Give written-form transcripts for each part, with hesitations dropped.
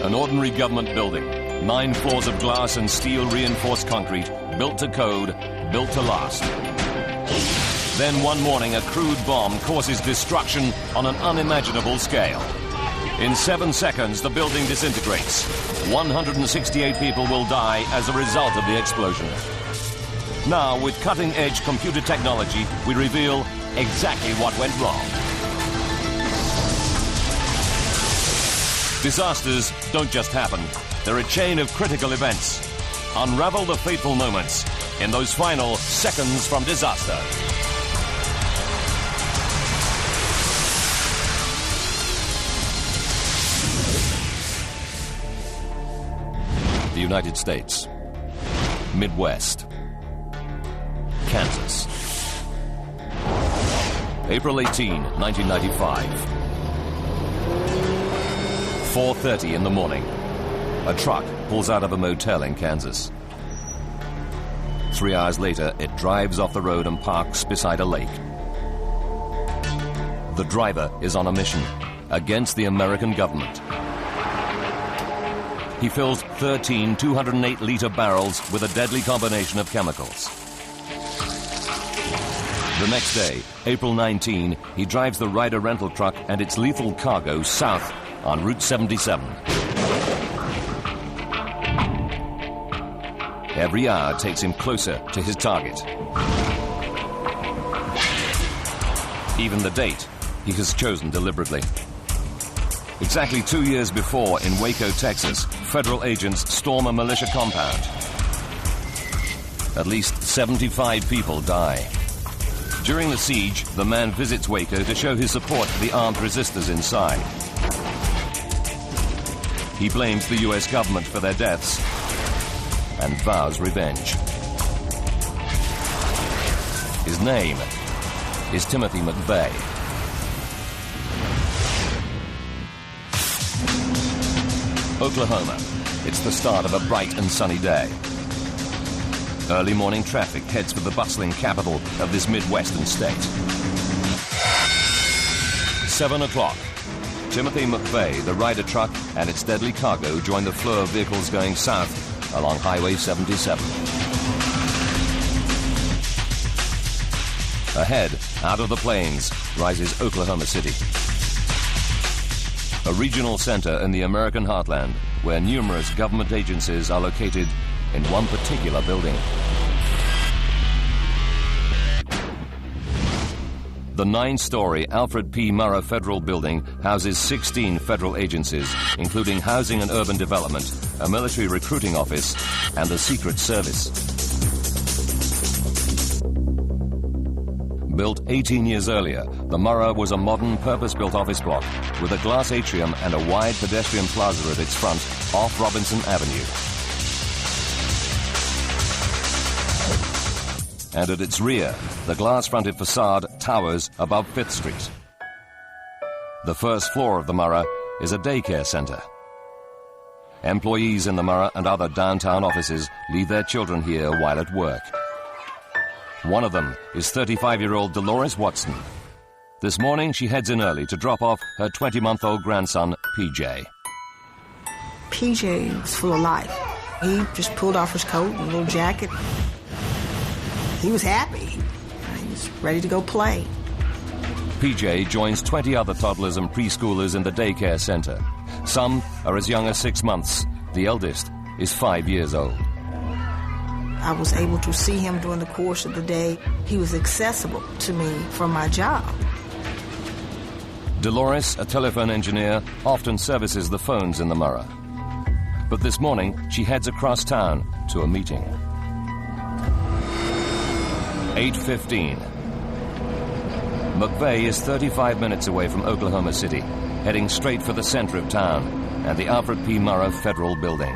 An ordinary government building, 9 floors of glass and steel reinforced concrete, built to code, built to last. Then one morning, a crude bomb causes destruction on an unimaginable scale. In 7 seconds, the building disintegrates. 168 people will die as a result of the explosion. Now, with cutting-edge computer technology, we reveal exactly what went wrong. Disasters don't just happen. They're a chain of critical events. Unravel the fateful moments in those final seconds from disaster. The United States, Midwest, Kansas. April 18, 1995. 4:30 in the morning. A truck pulls out of a motel in Kansas. 3 hours later, it drives off the road and parks beside a lake. The driver is on a mission against the American government. He fills 13 208-liter barrels with a deadly combination of chemicals. The next day, April 19, he drives the Ryder rental truck and its lethal cargo south on Route 77. Every hour takes him closer to his target. Even the date he has chosen deliberately. Exactly 2 years before, in Waco, Texas, federal agents storm a militia compound. At least 75 people die. During the siege, the man visits Waco to show his support for the armed resistors inside. He blames the U.S. government for their deaths and vows revenge. His name is Timothy McVeigh. Oklahoma. It's the start of a bright and sunny day. Early morning traffic heads for the bustling capital of this Midwestern state. 7 o'clock. Timothy McVeigh, the Ryder truck, and its deadly cargo join the flow of vehicles going south along Highway 77. Ahead, out of the plains, rises Oklahoma City. A regional center in the American heartland where numerous government agencies are located in one particular building. The 9-story Alfred P. Murrah Federal Building houses 16 federal agencies, including Housing and Urban Development, a military recruiting office, and the Secret Service. Built 18 years earlier, the Murrah was a modern, purpose-built office block with a glass atrium and a wide pedestrian plaza at its front off Robinson Avenue. And at its rear, the glass-fronted facade towers above 5th Street. The first floor of the Murrah is a daycare center. Employees in the Murrah and other downtown offices leave their children here while at work. One of them is 35-year-old Dolores Watson. This morning, she heads in early to drop off her 20-month-old grandson, PJ. PJ was full of life. He just pulled off his coat and a little jacket. He was happy. He was ready to go play. PJ joins 20 other toddlers and preschoolers in the daycare center. Some are as young as 6 months. The eldest is 5 years old. I was able to see him during the course of the day. He was accessible to me for my job. Dolores, a telephone engineer, often services the phones in the Murrah. But this morning, she heads across town to a meeting. 8:15. McVeigh is 35 minutes away from Oklahoma City, heading straight for the center of town and the Alfred P. Murrah Federal Building.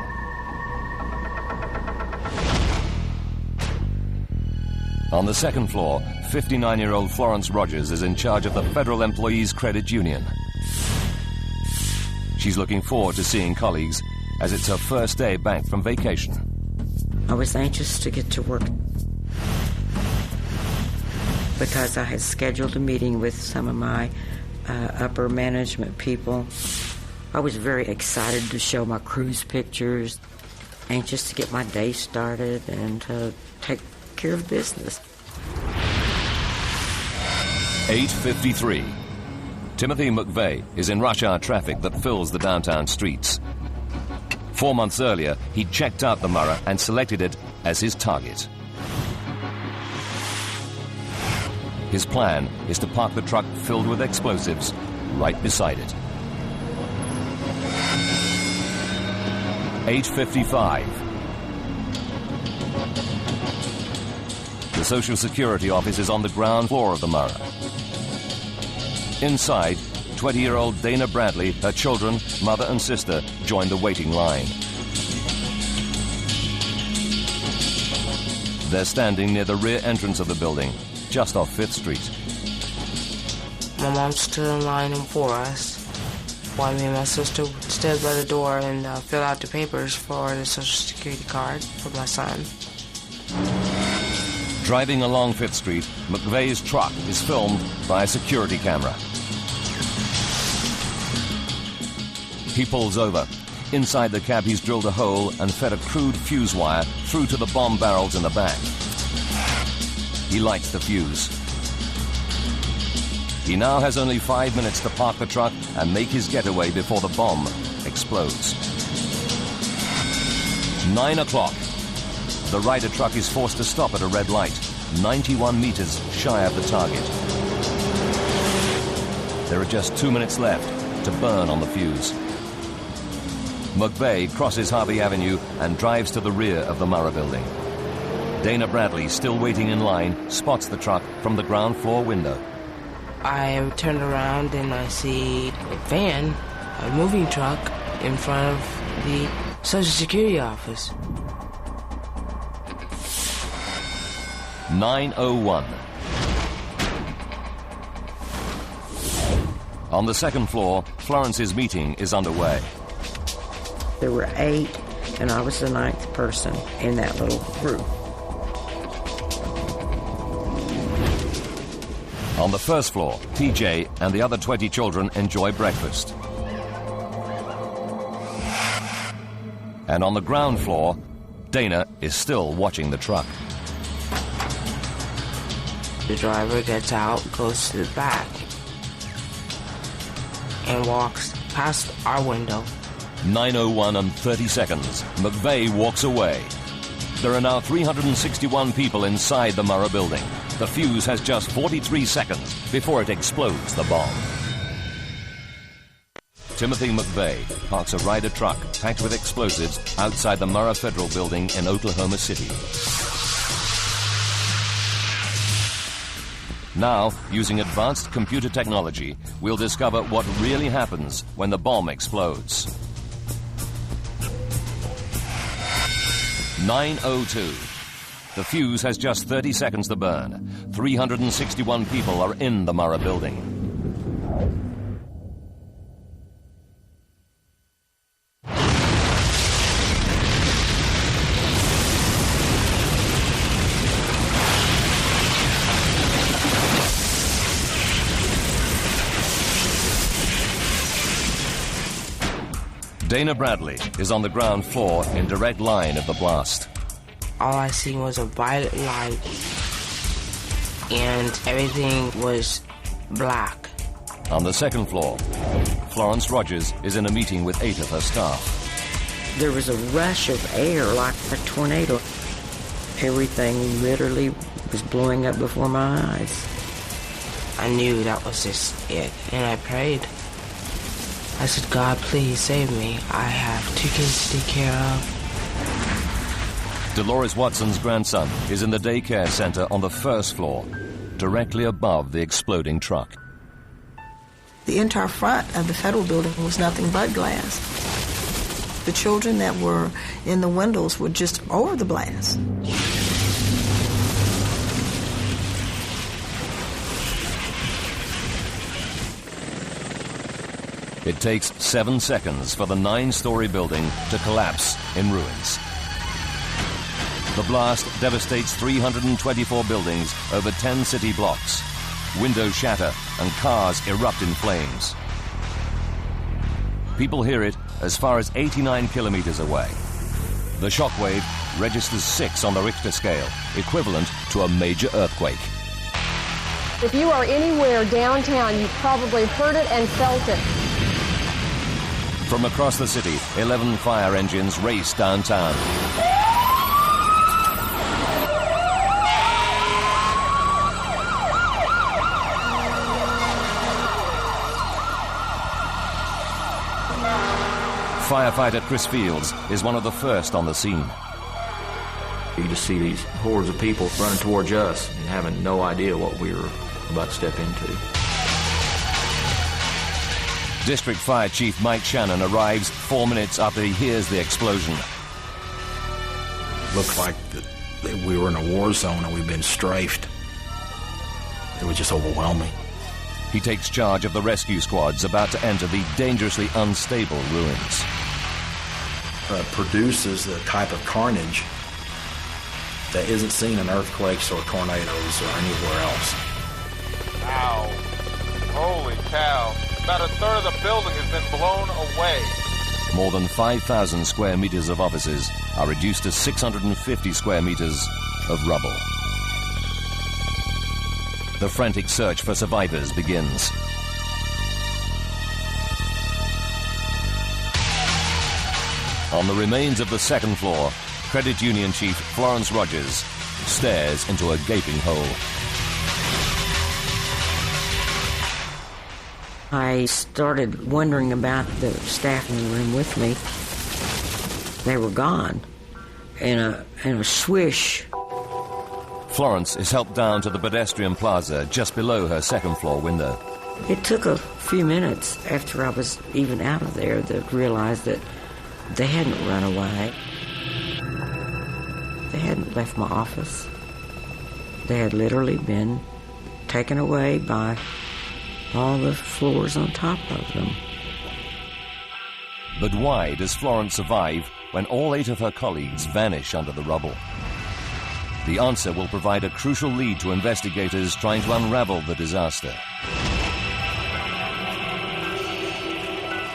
On the second floor, 59-year-old Florence Rogers is in charge of the Federal Employees Credit Union. She's looking forward to seeing colleagues as it's her first day back from vacation. I was anxious to get to work because I had scheduled a meeting with some of my upper management people I was very excited to show my cruise pictures, anxious to get my day started and to take care of business. 8:53. Timothy McVeigh is in rush hour traffic that fills the downtown streets. 4 months earlier, he checked out the Murrah and selected it as his target. His plan is to park the truck filled with explosives right beside it. 8:55. The Social Security office is on the ground floor of the Murrah. Inside, 20-year-old Dana Bradley, her children, mother and sister join the waiting line. They're standing near the rear entrance of the building, just off 5th Street. My mom stood in line for us while me and my sister stood by the door and filled out the papers for the Social Security card for my son. Driving along 5th Street, McVeigh's truck is filmed by a security camera. He pulls over. Inside the cab, he's drilled a hole and fed a crude fuse wire through to the bomb barrels in the back. He lights the fuse. He now has only 5 minutes to park the truck and make his getaway before the bomb explodes. 9 o'clock. The Ryder truck is forced to stop at a red light, 91 meters shy of the target. There are just 2 minutes left to burn on the fuse. McVeigh crosses Harvey Avenue and drives to the rear of the Murrah building. Dana Bradley, still waiting in line, spots the truck from the ground floor window. I turned around and I see a van, a moving truck, in front of the Social Security office. 9:01. On the second floor, Florence's meeting is underway. There were 8, and I was the 9th person in that little group. On the first floor, TJ and the other 20 children enjoy breakfast. And on the ground floor, Dana is still watching the truck. The driver gets out, goes to the back, and walks past our window. 9:01 and 30 seconds. McVeigh walks away. There are now 361 people inside the Murrah building. The fuse has just 43 seconds before it explodes the bomb. Timothy McVeigh parks a Ryder truck packed with explosives outside the Murrah Federal Building in Oklahoma City. Now, using advanced computer technology, we'll discover what really happens when the bomb explodes. 9:02. The fuse has just 30 seconds to burn. 361 people are in the Murrah building. Dana Bradley is on the ground floor in direct line of the blast. All I seen was a violet light, and everything was black. On the second floor, Florence Rogers is in a meeting with 8 of her staff. There was a rush of air like a tornado. Everything literally was blowing up before my eyes. I knew that was just it, and I prayed. I said, God, please save me. I have 2 kids to take care of. Dolores Watson's grandson is in the daycare center on the first floor, directly above the exploding truck. The entire front of the Federal Building was nothing but glass. The children that were in the windows were just over the blast. It takes 7 seconds for the 9-story building to collapse in ruins. The blast devastates 324 buildings over 10 city blocks. Windows shatter and cars erupt in flames. People hear it as far as 89 kilometers away. The shockwave registers 6 on the Richter scale, equivalent to a major earthquake. If you are anywhere downtown, you've probably heard it and felt it. From across the city, 11 fire engines race downtown. Firefighter Chris Fields is one of the first on the scene. You just see these hordes of people running towards us and having no idea what we were about to step into. District Fire Chief Mike Shannon arrives 4 minutes after he hears the explosion. Looked like that we were in a war zone and we've been strafed. It was just overwhelming. He takes charge of the rescue squads about to enter the dangerously unstable ruins. Produces the type of carnage that isn't seen in earthquakes or tornadoes or anywhere else. Ow. Holy cow. About a third of the building has been blown away. More than 5,000 square meters of offices are reduced to 650 square meters of rubble. The frantic search for survivors begins. On the remains of the second floor, Credit Union Chief Florence Rogers stares into a gaping hole. I started wondering about the staff in the room with me. They were gone in a swish. Florence is helped down to the pedestrian plaza just below her second floor window. It took a few minutes after I was even out of there to realize that they hadn't run away. They hadn't left my office. They had literally been taken away by all the floors on top of them. But why does Florence survive when all 8 of her colleagues vanish under the rubble? The answer will provide a crucial lead to investigators trying to unravel the disaster.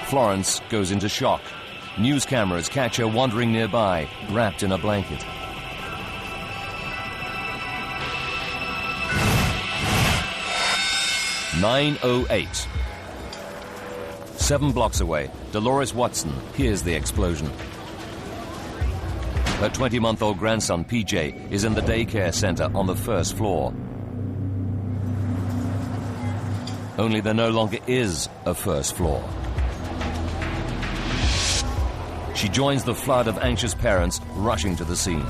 Florence goes into shock. News cameras catch her wandering nearby, wrapped in a blanket. "9:08. 7 blocks away, Dolores Watson hears the explosion. Her 20-month-old grandson, PJ, is in the daycare center on the first floor. Only there no longer is a first floor. She joins the flood of anxious parents rushing to the scene.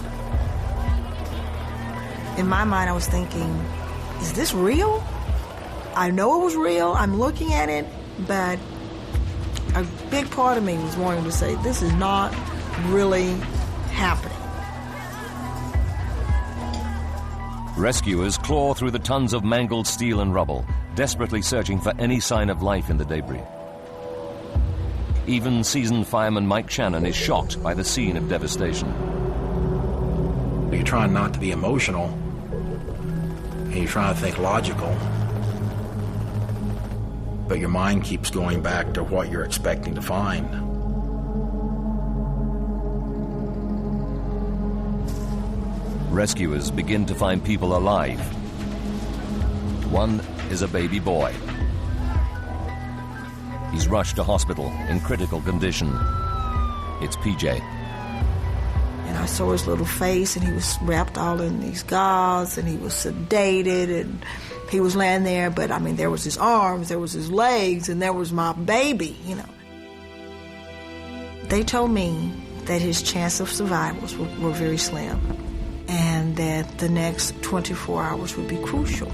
In my mind, I was thinking, is this real? I know it was real. I'm looking at it, but a big part of me was wanting to say, this is not really happening. Rescuers claw through the tons of mangled steel and rubble, desperately searching for any sign of life in the debris. Even seasoned fireman Mike Shannon is shocked by the scene of devastation. You're trying not to be emotional, and you're trying to think logical, but your mind keeps going back to what you're expecting to find. Rescuers begin to find people alive. One is a baby boy. He's rushed to hospital in critical condition. It's PJ. And I saw his little face, and he was wrapped all in these gauze, and he was sedated, and he was laying there, but I mean, there was his arms, there was his legs, and there was my baby, you know. They told me that his chance of survival were very slim, and that the next 24 hours would be crucial.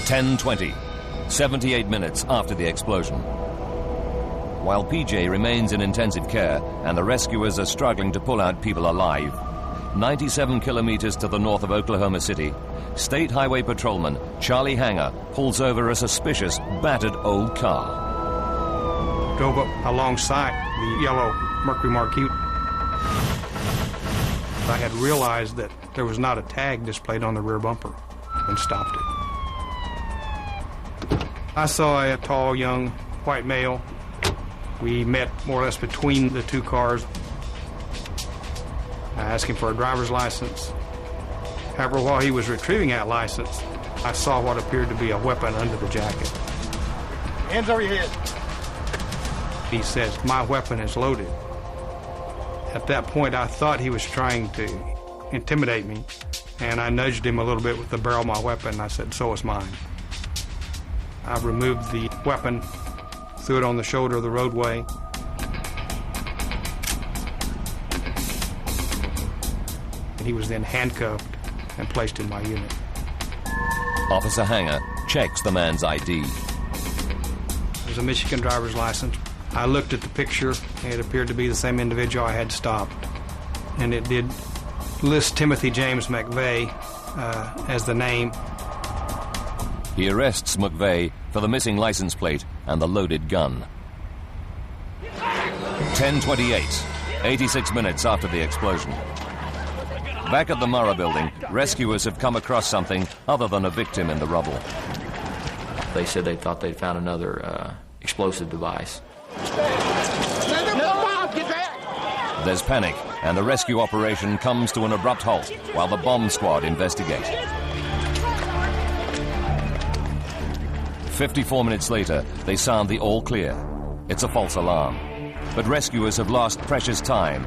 "10:20, 78 minutes after the explosion. While PJ remains in intensive care and the rescuers are struggling to pull out people alive, 97 kilometers to the north of Oklahoma City, State Highway Patrolman Charlie Hanger pulls over a suspicious, battered old car. Drove up alongside the yellow Mercury Marquis. I had realized that there was not a tag displayed on the rear bumper and stopped it. I saw a tall, young white male. We met more or less between the two cars. I asked him for a driver's license. However, while he was retrieving that license, I saw what appeared to be a weapon under the jacket. Hands over your head. He says, "My weapon is loaded." At that point, I thought he was trying to intimidate me, and I nudged him a little bit with the barrel of my weapon, and I said, "So is mine." I removed the weapon, threw it on the shoulder of the roadway. And he was then handcuffed and placed in my unit. Officer Hanger checks the man's ID. It was a Michigan driver's license. I looked at the picture, and it appeared to be the same individual I had stopped. And it did list Timothy James McVeigh as the name. He arrests McVeigh for the missing license plate and the loaded gun. 10:28, 86 minutes after the explosion. Back at the Murrah Building, rescuers have come across something other than a victim in the rubble. They said they thought they'd found another explosive device. There's panic, and the rescue operation comes to an abrupt halt while the bomb squad investigate. 54 minutes later, they sound the all clear. It's a false alarm. But rescuers have lost precious time.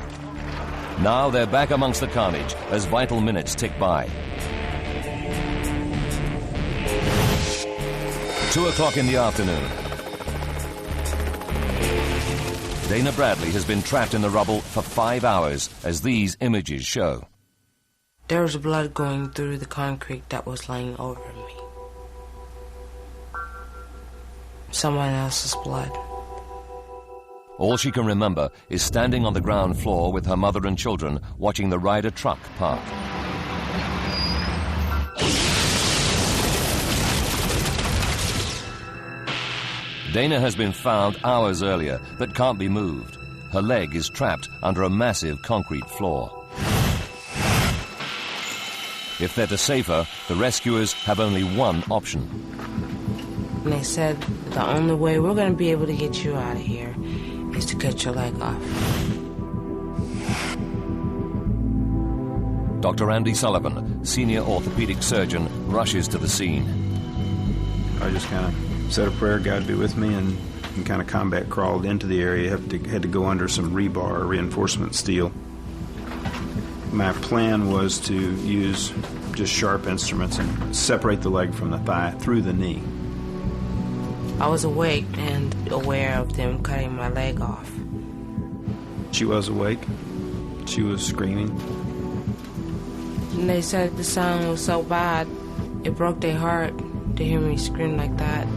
Now they're back amongst the carnage as vital minutes tick by. 2 o'clock in the afternoon. Dana Bradley has been trapped in the rubble for 5 hours, as these images show. There was blood going through the concrete that was laying over me. Someone else's blood. All she can remember is standing on the ground floor with her mother and children watching the Ryder truck park. Dana has been found hours earlier but can't be moved. Her leg is trapped under a massive concrete floor. If they're to save her, the rescuers have only one option. And they said the only way we're going to be able to get you out of here is to cut your leg off. Dr. Andy Sullivan, senior orthopedic surgeon, rushes to the scene. I just kind of said a prayer, God be with me, and kind of combat crawled into the area. Had to go under some rebar, reinforcement steel. My plan was to use just sharp instruments and separate the leg from the thigh through the knee. I was awake and aware of them cutting my leg off. She was awake. She was screaming. And they said the sound was so bad, it broke their heart to hear me scream like that.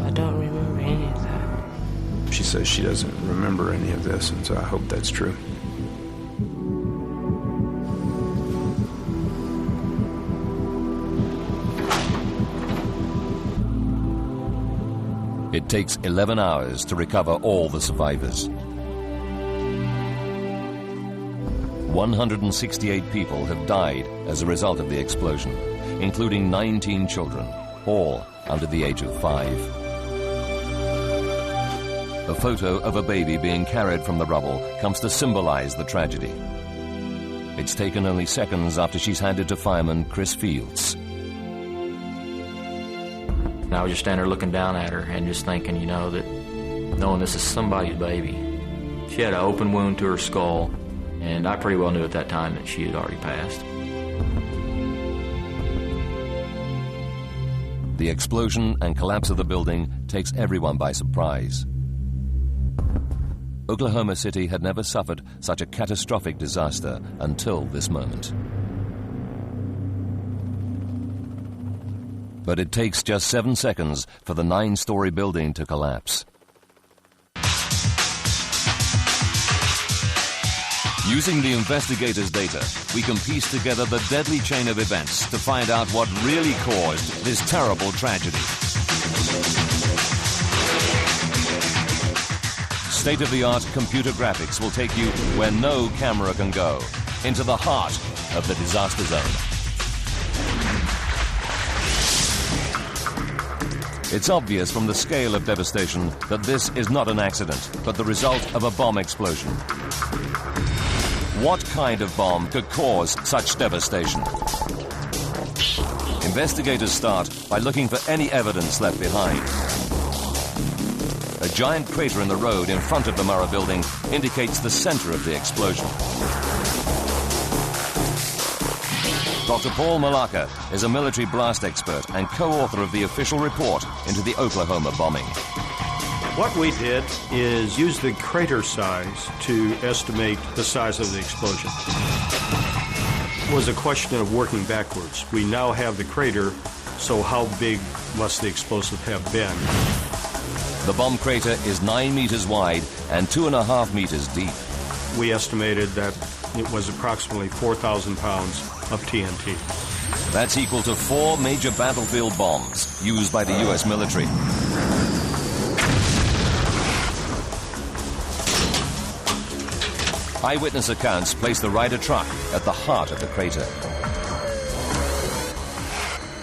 I don't remember any of that. She says she doesn't remember any of this, and so I hope that's true. It takes 11 hours to recover all the survivors. 168 people have died as a result of the explosion, including 19 children, all under the age of 5. A photo of a baby being carried from the rubble comes to symbolize the tragedy. It's taken only seconds after she's handed to fireman Chris Fields. And I was just standing there looking down at her and just thinking, you know, that knowing this is somebody's baby. She had an open wound to her skull, and I pretty well knew at that time that she had already passed. The explosion and collapse of the building takes everyone by surprise. Oklahoma City had never suffered such a catastrophic disaster until this moment. But it takes just 7 seconds for the 9-story building to collapse. Using the investigators' data, we can piece together the deadly chain of events to find out what really caused this terrible tragedy. State-of-the-art computer graphics will take you where no camera can go, into the heart of the disaster zone. It's obvious from the scale of devastation that this is not an accident, but the result of a bomb explosion. What kind of bomb could cause such devastation? Investigators start by looking for any evidence left behind. A giant crater in the road in front of the Murrah Building indicates the center of the explosion. Dr. Paul Malacca is a military blast expert and co-author of the official report into the Oklahoma bombing. What we did is use the crater size to estimate the size of the explosion. It was a question of working backwards. We now have the crater, so how big must the explosive have been? The bomb crater is 9 meters wide and 2.5 meters deep. We estimated that it was approximately 4,000 pounds of TNT. That's equal to 4 major battlefield bombs used by the U.S. military. Eyewitness accounts place the Ryder truck at the heart of the crater.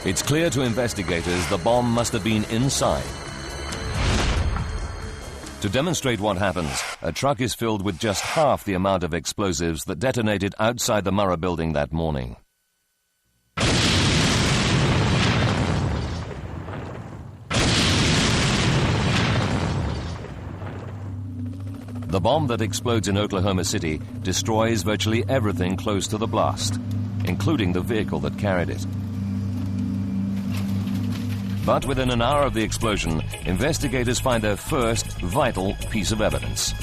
It's clear to investigators the bomb must have been inside. To demonstrate what happens, a truck is filled with just half the amount of explosives that detonated outside the Murrah Building that morning. The bomb that explodes in Oklahoma City destroys virtually everything close to the blast, including the vehicle that carried it. But within an hour of the explosion, investigators find their first vital piece of evidence.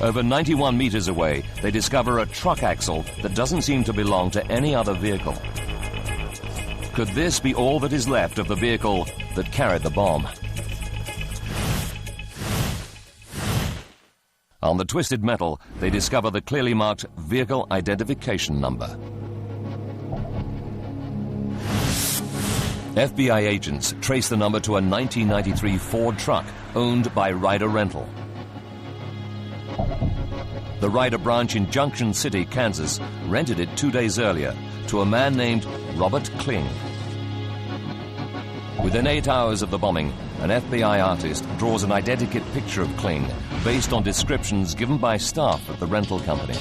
Over 91 meters away, they discover a truck axle that doesn't seem to belong to any other vehicle. Could this be all that is left of the vehicle that carried the bomb? On the twisted metal, they discover the clearly marked vehicle identification number. FBI agents trace the number to a 1993 Ford truck owned by Ryder Rental. The Ryder branch in Junction City, Kansas, rented it 2 days earlier to a man named Robert Kling. Within 8 hours of the bombing, an FBI artist draws an identikit picture of Kling based on descriptions given by staff at the rental company.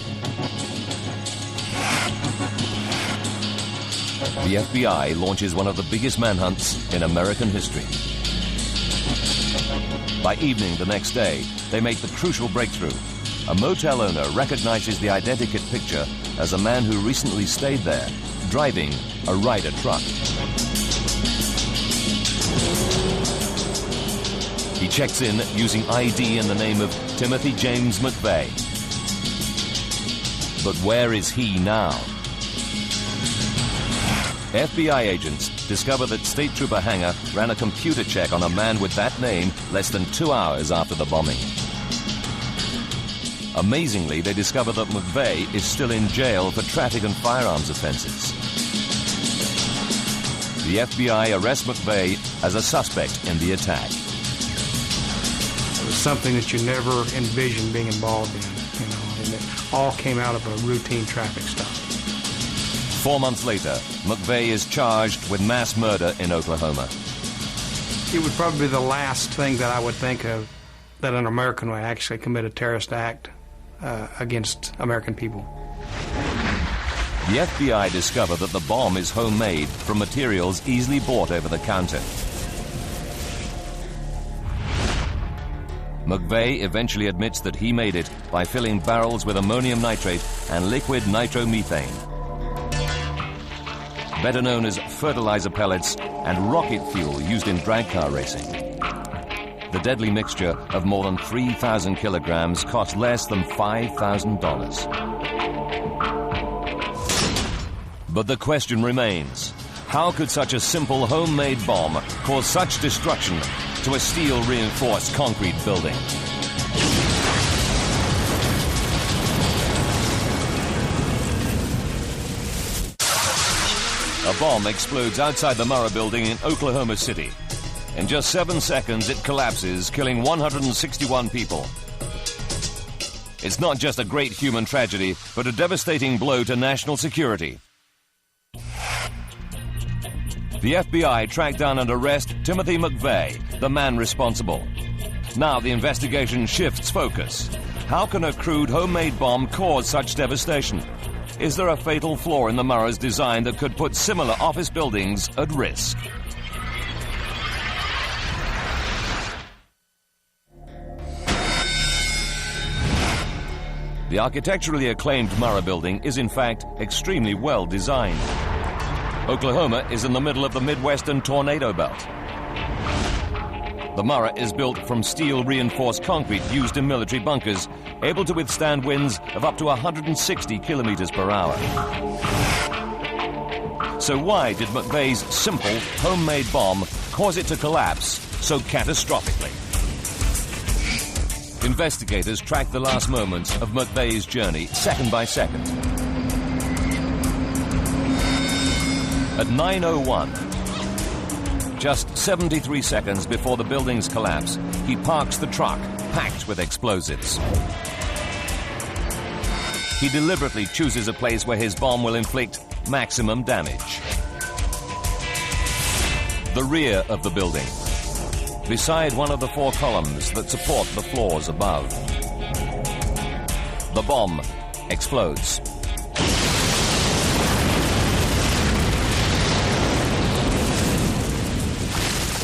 The FBI launches one of the biggest manhunts in American history. By evening the next day, they make the crucial breakthrough. A motel owner recognizes the identikit picture as a man who recently stayed there, driving a Ryder truck. He checks in using ID in the name of Timothy James McVeigh. But where is he now? FBI agents discover that State Trooper Hanger ran a computer check on a man with that name less than 2 hours after the bombing. Amazingly, they discover that McVeigh is still in jail for traffic and firearms offenses. The FBI arrests McVeigh as a suspect in the attack. It was something that you never envisioned being involved in, and it all came out of a routine traffic stop. 4 months later, McVeigh is charged with mass murder in Oklahoma. It would probably be the last thing that I would think of that an American would actually commit a terrorist act against American people. The FBI discover that the bomb is homemade from materials easily bought over the counter. McVeigh eventually admits that he made it by filling barrels with ammonium nitrate and liquid nitromethane, better known as fertilizer pellets and rocket fuel used in drag car racing. The deadly mixture of more than 3,000 kilograms cost less than $5,000. But the question remains, how could such a simple homemade bomb cause such destruction to a steel-reinforced concrete building? A bomb explodes outside the Murrah Building in Oklahoma City. In just 7 seconds, it collapses, killing 161 people. It's not just a great human tragedy, but a devastating blow to national security. The FBI tracked down and arrest Timothy McVeigh, the man responsible. Now the investigation shifts focus. How can a crude homemade bomb cause such devastation? Is there a fatal flaw in the Murrah's design that could put similar office buildings at risk? The architecturally acclaimed Murrah Building is in fact extremely well designed. Oklahoma is in the middle of the Midwestern tornado belt. The Murrah is built from steel-reinforced concrete used in military bunkers, able to withstand winds of up to 160 kilometers per hour. So why did McVeigh's simple, homemade bomb cause it to collapse so catastrophically? Investigators tracked the last moments of McVeigh's journey, second by second. At 9:01, just 73 seconds before the building's collapse, he parks the truck, packed with explosives. He deliberately chooses a place where his bomb will inflict maximum damage. The rear of the building, beside one of the 4 columns that support the floors above. The bomb explodes.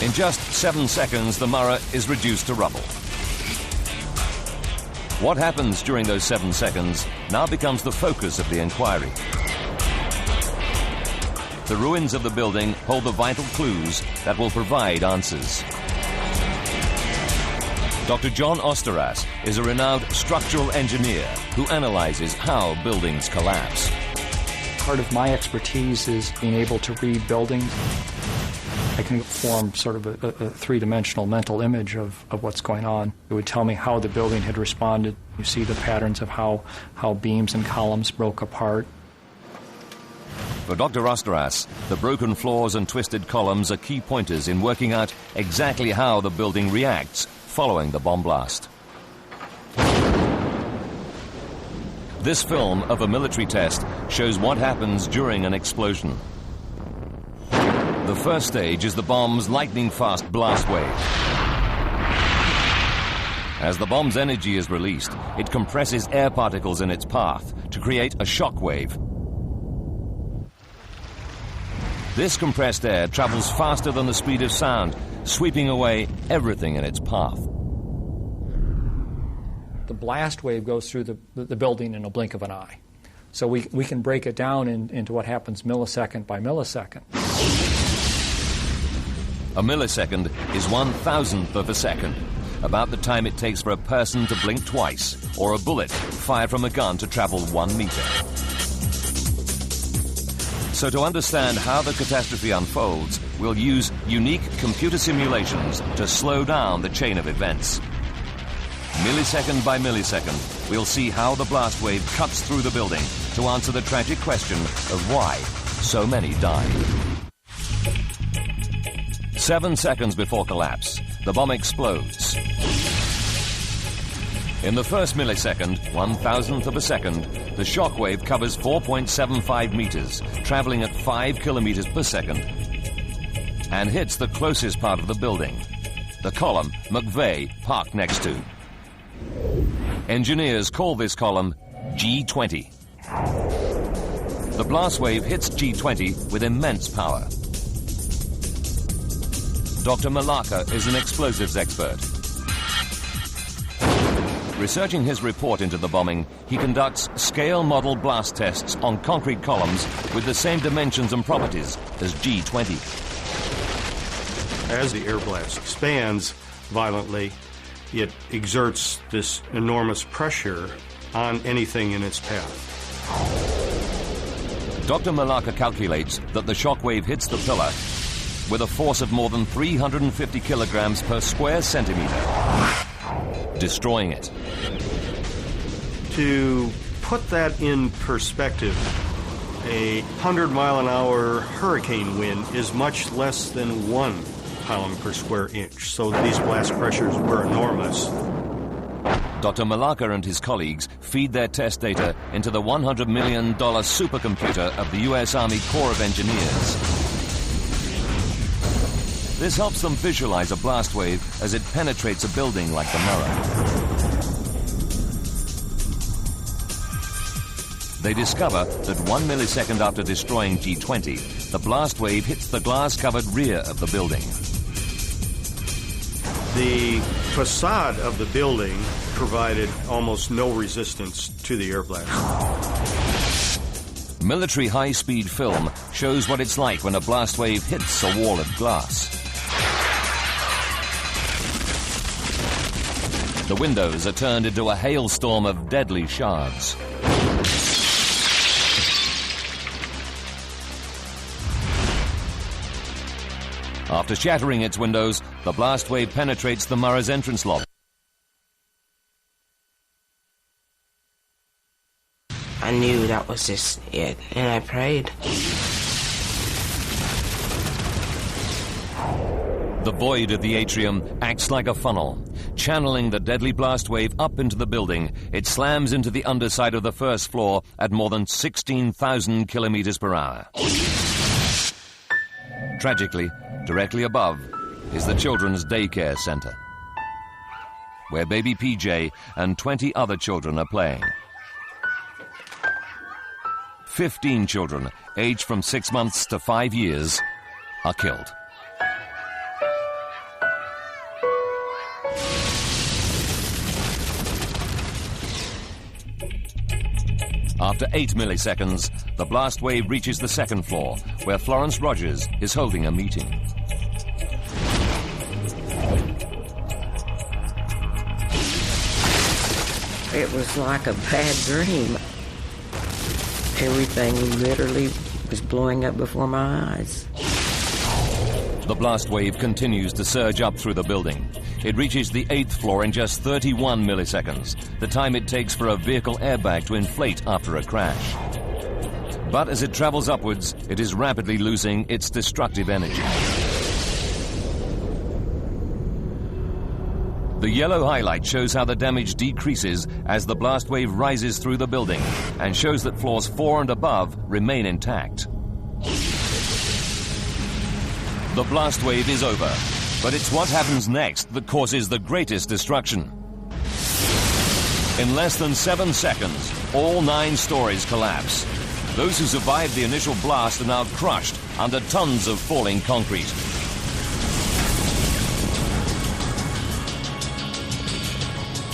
In just 7 seconds, the Murrah is reduced to rubble. What happens during those 7 seconds now becomes the focus of the inquiry. The ruins of the building hold the vital clues that will provide answers. Dr. John Osteras is a renowned structural engineer who analyzes how buildings collapse. Part of my expertise is being able to read buildings. I can form sort of a three-dimensional mental image of what's going on. It would tell me how the building had responded. You see the patterns of how beams and columns broke apart. For Dr. Osteras, the broken floors and twisted columns are key pointers in working out exactly how the building reacts following the bomb blast. This film of a military test shows what happens during an explosion. The first stage is the bomb's lightning-fast blast wave. As the bomb's energy is released, it compresses air particles in its path to create a shock wave. This compressed air travels faster than the speed of sound, sweeping away everything in its path. The blast wave goes through the building in a blink of an eye. So we can break it down into what happens millisecond by millisecond. A millisecond is 1,000th of a second, about the time it takes for a person to blink twice, or a bullet fired from a gun to travel 1 meter. So to understand how the catastrophe unfolds, we'll use unique computer simulations to slow down the chain of events. Millisecond by millisecond, we'll see how the blast wave cuts through the building to answer the tragic question of why so many died. 7 seconds before collapse, the bomb explodes. In the first millisecond, 1,000th of a second, the shock wave covers 4.75 meters, traveling at 5 kilometers per second, and hits the closest part of the building, the column McVeigh parked next to. Engineers call this column G20. The blast wave hits G20 with immense power. Dr. Malaka is an explosives expert. Researching his report into the bombing, he conducts scale model blast tests on concrete columns with the same dimensions and properties as G20. As the air blast expands violently, it exerts this enormous pressure on anything in its path. Dr. Malaka calculates that the shock wave hits the pillar with a force of more than 350 kilograms per square centimeter, destroying it. To put that in perspective, a 100-mile-an-hour hurricane wind is much less than 1 pound per square inch. So these blast pressures were enormous. Dr. Malacca and his colleagues feed their test data into the $100 million supercomputer of the U.S. Army Corps of Engineers. This helps them visualize a blast wave as it penetrates a building like the Murrah. They discover that 1 millisecond after destroying G20, the blast wave hits the glass-covered rear of the building. The facade of the building provided almost no resistance to the air blast. Military high-speed film shows what it's like when a blast wave hits a wall of glass. The windows are turned into a hailstorm of deadly shards. After shattering its windows, the blast wave penetrates the Murrah's entrance lobby. I knew that was just it, and I prayed. The void of the atrium acts like a funnel. Channeling the deadly blast wave up into the building, it slams into the underside of the first floor at more than 16,000 kilometers per hour. Tragically, directly above is the Children's Daycare Center, where baby PJ and 20 other children are playing. 15 children, aged from 6 months to 5 years, are killed. After 8 milliseconds, the blast wave reaches the second floor, where Florence Rogers is holding a meeting. It was like a bad dream. Everything literally was blowing up before my eyes. The blast wave continues to surge up through the building. It reaches the 8th floor in just 31 milliseconds, the time it takes for a vehicle airbag to inflate after a crash. But as it travels upwards, it is rapidly losing its destructive energy. The yellow highlight shows how the damage decreases as the blast wave rises through the building and shows that floors 4 and above remain intact. The blast wave is over, but it's what happens next that causes the greatest destruction. In less than 7 seconds, all 9 stories collapse. Those who survived the initial blast are now crushed under tons of falling concrete.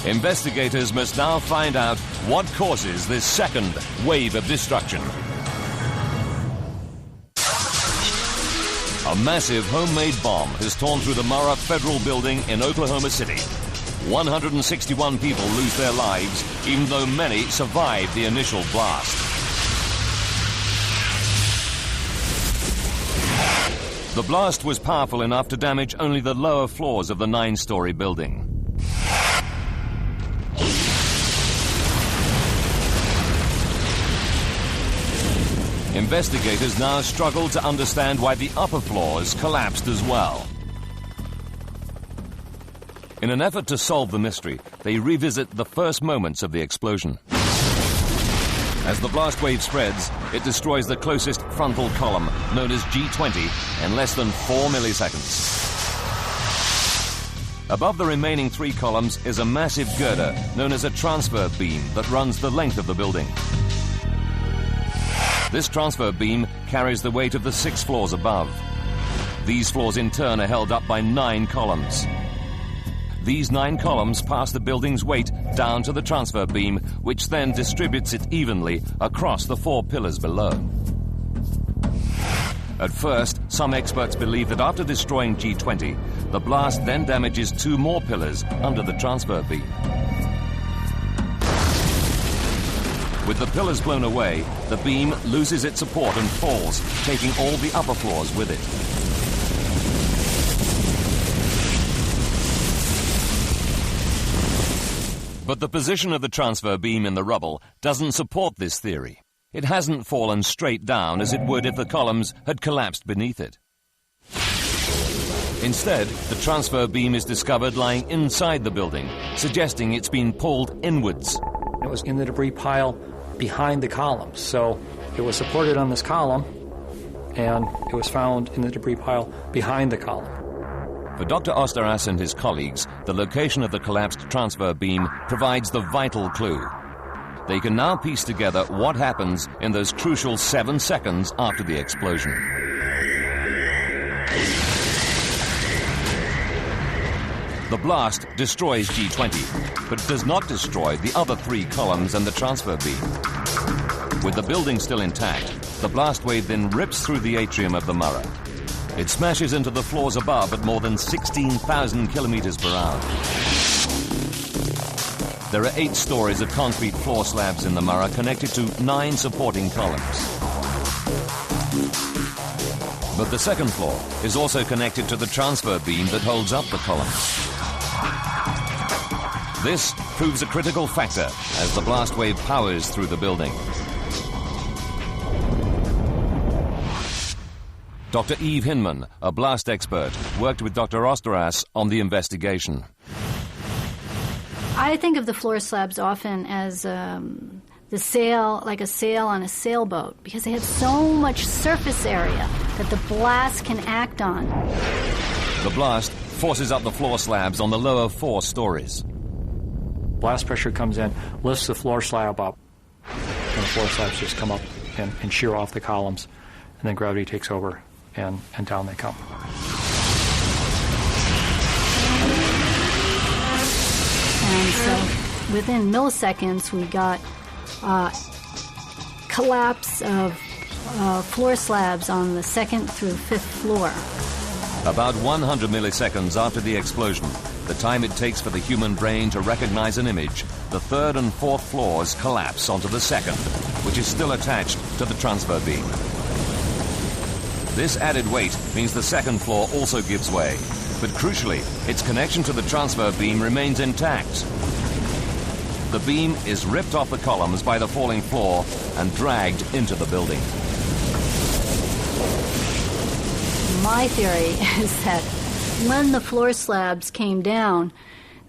Investigators must now find out what causes this second wave of destruction. A massive homemade bomb has torn through the Murrah Federal Building in Oklahoma City. 161 people lose their lives, even though many survived the initial blast. The blast was powerful enough to damage only the lower floors of the 9-story building. Investigators now struggle to understand why the upper floors collapsed as well. In an effort to solve the mystery, they revisit the first moments of the explosion. As the blast wave spreads, it destroys the closest frontal column, known as G20, in less than 4 milliseconds. Above the remaining 3 columns is a massive girder, known as a transfer beam, that runs the length of the building. This transfer beam carries the weight of the 6 floors above. These floors in turn are held up by 9 columns. These 9 columns pass the building's weight down to the transfer beam, which then distributes it evenly across the 4 pillars below. At first, some experts believe that after destroying G20, the blast then damages 2 more pillars under the transfer beam. With the pillars blown away, the beam loses its support and falls, taking all the upper floors with it. But the position of the transfer beam in the rubble doesn't support this theory. It hasn't fallen straight down as it would if the columns had collapsed beneath it. Instead, the transfer beam is discovered lying inside the building, suggesting it's been pulled inwards. It was in the debris pile behind the columns, so it was supported on this column, and it was found in the debris pile behind the column. For Dr. Osteras and his colleagues, the location of the collapsed transfer beam provides the vital clue. They can now piece together what happens in those crucial 7 seconds after the explosion. The blast destroys G20, but does not destroy the other 3 columns and the transfer beam. With the building still intact, the blast wave then rips through the atrium of the Murrah. It smashes into the floors above at more than 16,000 kilometers per hour. There are 8 stories of concrete floor slabs in the Murrah connected to 9 supporting columns. But the second floor is also connected to the transfer beam that holds up the columns. This proves a critical factor as the blast wave powers through the building. Dr. Eve Hinman, a blast expert, worked with Dr. Osteras on the investigation. I think of the floor slabs often as the sail, like a sail on a sailboat, because they have so much surface area that the blast can act on. The blast forces up the floor slabs on the lower 4 stories. Blast pressure comes in, lifts the floor slab up, and the floor slabs just come up and shear off the columns, and then gravity takes over, and down they come. And so within milliseconds, we got collapse of floor slabs on the 2nd through 5th floor. About 100 milliseconds after the explosion, the time it takes for the human brain to recognize an image, the 3rd and 4th floors collapse onto the 2nd, which is still attached to the transfer beam. This added weight means the 2nd floor also gives way, but crucially, its connection to the transfer beam remains intact. The beam is ripped off the columns by the falling floor and dragged into the building. My theory is that when the floor slabs came down,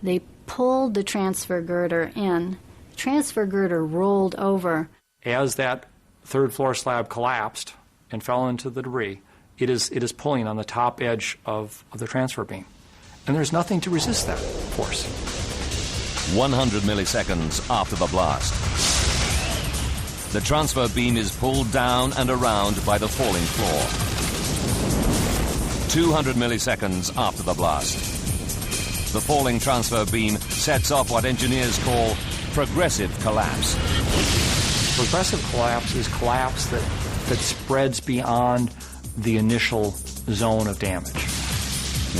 they pulled the transfer girder in. The transfer girder rolled over. As that 3rd floor slab collapsed and fell into the debris, it is pulling on the top edge of the transfer beam. And there's nothing to resist that force. 100 milliseconds after the blast. The transfer beam is pulled down and around by the falling floor. 200 milliseconds after the blast. The falling transfer beam sets off what engineers call progressive collapse. Progressive collapse is collapse that spreads beyond the initial zone of damage.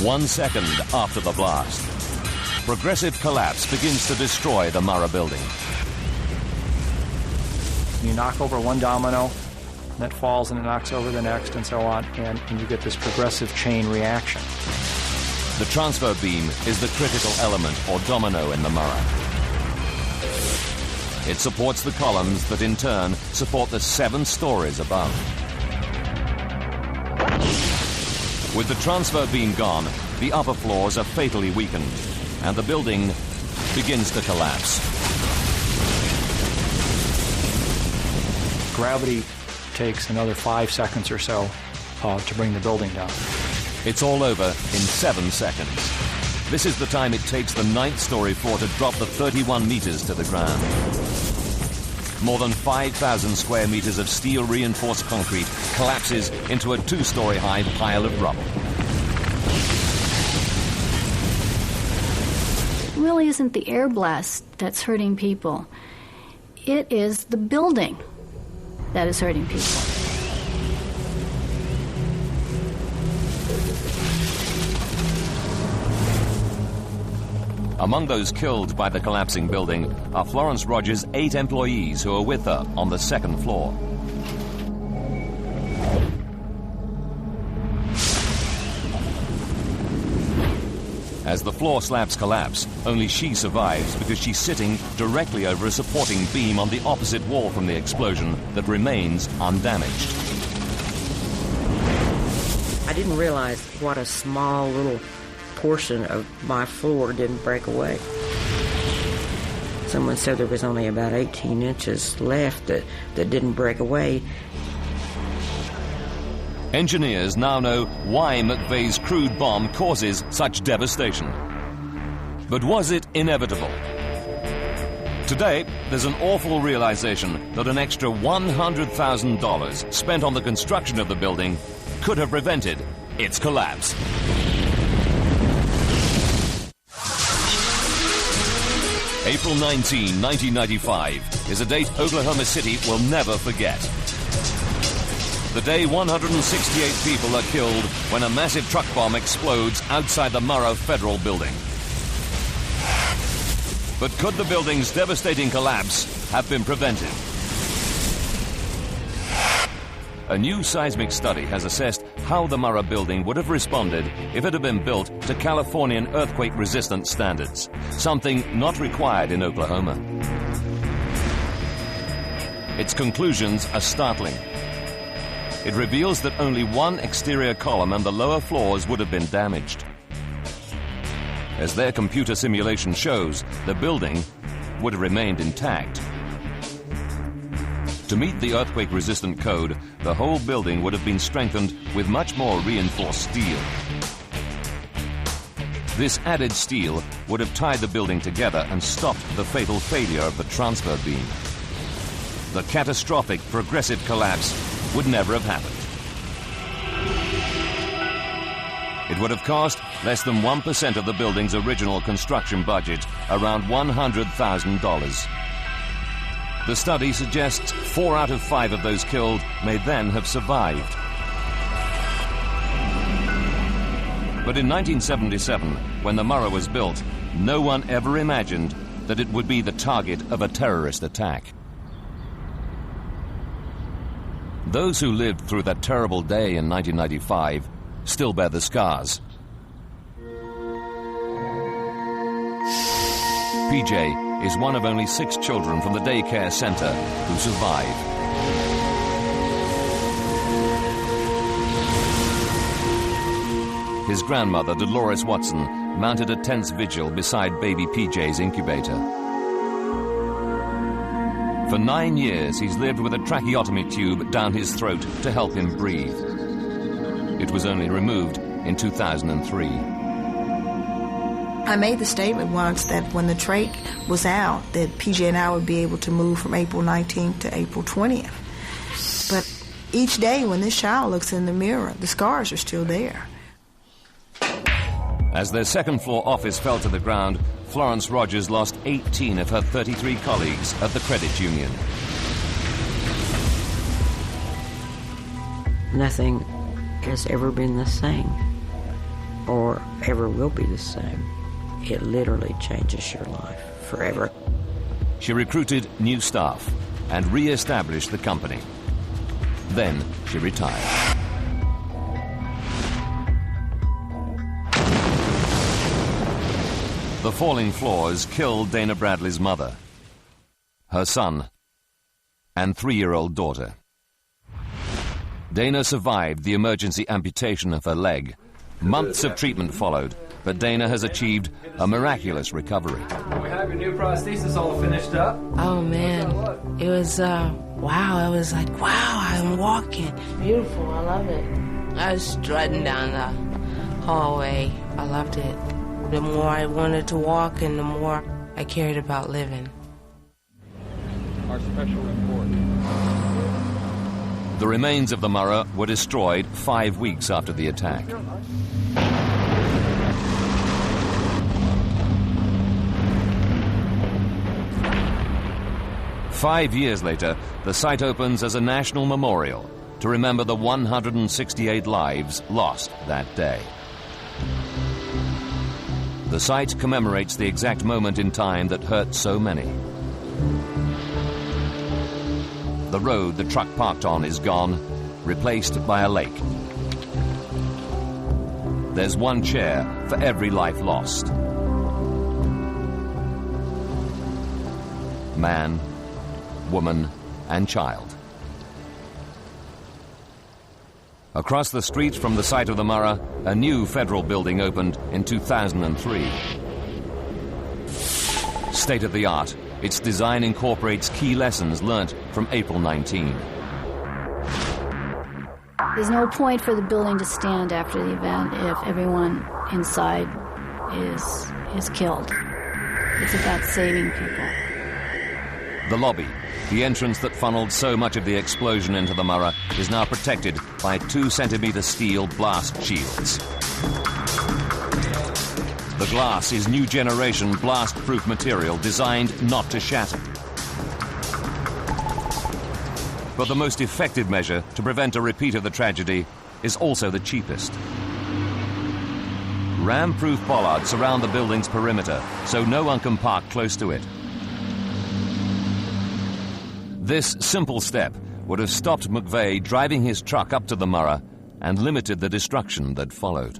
1 second after the blast, progressive collapse begins to destroy the Murrah building. You knock over one domino, that falls and it knocks over the next, and so on, and you get this progressive chain reaction. The transfer beam is the critical element or domino in the Murrah. It supports the columns that in turn support the 7 stories above. With the transfer beam gone, the upper floors are fatally weakened, and the building begins to collapse. Gravity takes another 5 seconds or so to bring the building down. It's all over in 7 seconds. This is the time it takes the 9th story floor to drop the 31 meters to the ground. More than 5,000 square meters of steel reinforced concrete collapses into a 2-story high pile of rubble. It really isn't the air blast that's hurting people. It is the building that is hurting people. Among those killed by the collapsing building are Florence Rogers' 8 employees who are with her on the 2nd floor. As the floor slabs collapse, only she survives because she's sitting directly over a supporting beam on the opposite wall from the explosion that remains undamaged. I didn't realize what a small little portion of my floor didn't break away. Someone said there was only about 18 inches left that didn't break away. Engineers now know why McVeigh's crude bomb causes such devastation. But was it inevitable? Today, there's an awful realization that an extra $100,000 spent on the construction of the building could have prevented its collapse. April 19, 1995 is a date Oklahoma City will never forget. The day 168 people are killed when a massive truck bomb explodes outside the Murrah Federal Building. But could the building's devastating collapse have been prevented? A new seismic study has assessed how the Murrah building would have responded if it had been built to Californian earthquake-resistant standards, something not required in Oklahoma. Its conclusions are startling. It reveals that only one exterior column and the lower floors would have been damaged. As their computer simulation shows, the building would have remained intact. To meet the earthquake-resistant code, the whole building would have been strengthened with much more reinforced steel. This added steel would have tied the building together and stopped the fatal failure of the transfer beam. The catastrophic progressive collapse would never have happened. It would have cost less than 1% of the building's original construction budget, around $100,000. The study suggests 4 out of 5 of those killed may then have survived. But in 1977, when the Murrah was built, no one ever imagined that it would be the target of a terrorist attack. Those who lived through that terrible day in 1995 still bear the scars. PJ is one of only 6 children from the daycare center who survived. His grandmother, Dolores Watson, mounted a tense vigil beside baby PJ's incubator. For 9 years, he's lived with a tracheotomy tube down his throat to help him breathe. It was only removed in 2003. I made the statement once that when the trach was out, that PJ and I would be able to move from April 19th to April 20th. But each day when this child looks in the mirror, the scars are still there. As their second-floor office fell to the ground, Florence Rogers lost 18 of her 33 colleagues at the credit union. Nothing has ever been the same or ever will be the same. It literally changes your life forever. She recruited new staff and re-established the company. Then she retired. The falling floors killed Dana Bradley's mother, her son, and 3-year-old daughter. Dana survived the emergency amputation of her leg. Months of treatment followed, but Dana has achieved a miraculous recovery. We have your new prosthesis all finished up. Oh, man. It was, wow. I was like, wow, I'm walking. Beautiful. I love it. I was strutting down the hallway. I loved it. The more I wanted to walk and the more I cared about living. Our special report. The remains of the Murrah were destroyed 5 weeks after the attack. Five years later, the site opens as a national memorial to remember the 168 lives lost that day. The site commemorates the exact moment in time that hurt so many. The road the truck parked on is gone, replaced by a lake. There's one chair for every life lost. Man, woman, and child. Across the street from the site of the Murrah, a new federal building opened in 2003. State-of-the-art, its design incorporates key lessons learnt from April 19. There's no point for the building to stand after the event if everyone inside is killed. It's about saving people. The lobby, the entrance that funneled so much of the explosion into the Murrah, is now protected by 2-centimeter steel blast shields. The glass is new generation blast-proof material designed not to shatter. But the most effective measure to prevent a repeat of the tragedy is also the cheapest. Ram-proof bollards surround the building's perimeter, so no one can park close to it. This simple step would have stopped McVeigh driving his truck up to the Murrah and limited the destruction that followed.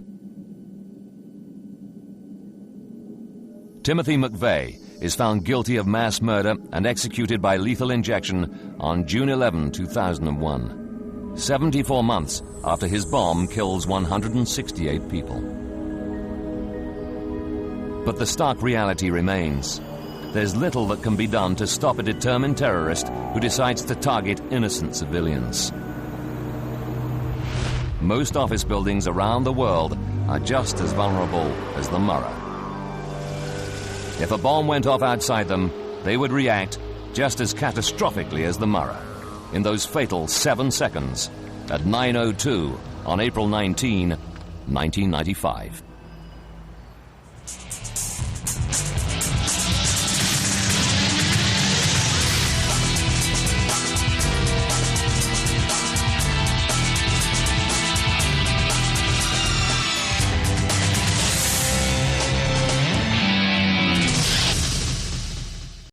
Timothy McVeigh is found guilty of mass murder and executed by lethal injection on June 11, 2001, 74 months after his bomb kills 168 people. But the stark reality remains. There's little that can be done to stop a determined terrorist who decides to target innocent civilians. Most office buildings around the world are just as vulnerable as the Murrah. If a bomb went off outside them, they would react just as catastrophically as the Murrah in those fatal 7 seconds at 9:02 on April 19, 1995.